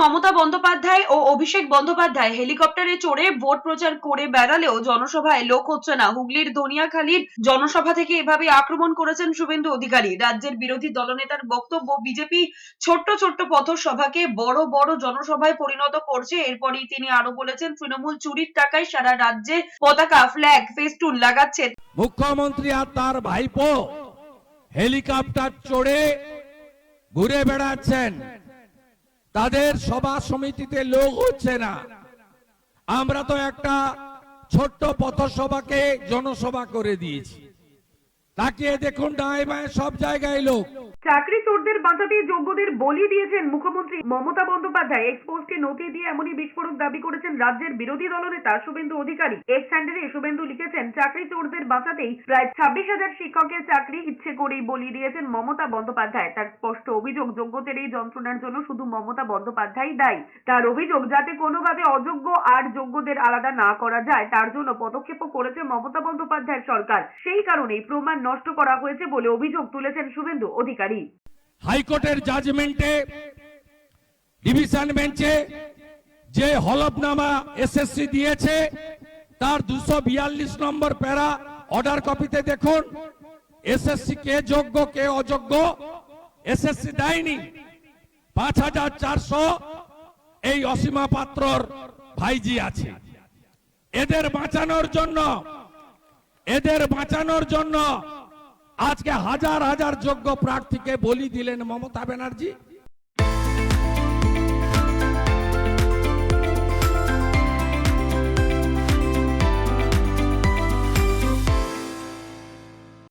মমতা বন্দ্যোপাধ্যায় ও অভিষেক বন্দ্যোপাধ্যায় হেলিকপ্টারে চড়ে ভোট প্রচার করে বেড়ালেও জনসভায় লোক হচ্ছে না। হুগলির ধনিয়াখালীর জনসভা থেকে এভাবে আক্রমণ করেছেন শুভেন্দু অধিকারী। রাজ্যের বিরোধী দলনেতার বক্তব্য, বিজেপি ছোট্ট ছোট্ট পথসভাকে বড় বড় জনসভায় পরিণত করছে। এরপরই তিনি আরো বলেছেন, তৃণমূল চুরির টাকায় সারা রাজ্যে পতাকা, ফ্ল্যাগ, ফেস্টুন লাগাচ্ছে। মুখ্যমন্ত্রী আর তার ভাইপো হেলিকপ্টার চড়ে ঘুরে বেড়াচ্ছেন, তাদের সভা সমিতিতে লোক হচ্ছে না। আমরা তো একটা ছোট্ট পথসভাকে জনসভা করে দিয়েছি। তাকিয়ে দেখুন, ডায়ে বাঁয়ে সব জায়গায় লোক। চাকরি চোরদের বাঁচাতে যোগ্যদের বলি দিয়েছেন মুখ্যমন্ত্রী মমতা বন্দ্যোপাধ্যায়। এক্সপোজকে নথি দিয়ে এমনই বিস্ফোরক দাবি করেছেন রাজ্যের বিরোধী দলনেতা শুভেন্দু অধিকারী। এক্স হ্যান্ডেলে শুভেন্দু লিখেছেন, চাকরি চোরদের বাঁচাতেই প্রায় 26,000 শিক্ষকের চাকরি ইচ্ছে করেই বলি দিয়েছেন মমতা বন্দ্যোপাধ্যায়। তার স্পষ্ট অভিযোগ, যোগ্যদের এই যন্ত্রণার জন্য শুধু মমতা বন্দ্যোপাধ্যায় দায়ী। তার অভিযোগ, যাতে কোনোভাবে অযোগ্য আর যোগ্যদের আলাদা না করা যায় তার জন্য পদক্ষেপও করেছে মমতা বন্দ্যোপাধ্যায়ের সরকার। সেই কারণেই প্রমাণ নষ্ট করা হয়েছে বলে অভিযোগ তুলেছেন শুভেন্দু অধিকারী। হাইকোর্টের জাজমেন্টে ডিভিশন বেঞ্চে যে হলফনামা এসএসসি দিয়েছে তার 242 নম্বর প্যারা অর্ডার কপিতে দেখুন, এসএসসি কে যোগ্য কে অযোগ্য এসএসসি দেয়নি। 5,400 এই অসীমা পাত্রর ভাইজি আছে। এদের বাঁচানোর জন্য আজকে হাজার হাজার যোগ্য প্রার্থীকে বলি দিলেন মমতা ব্যানার্জি।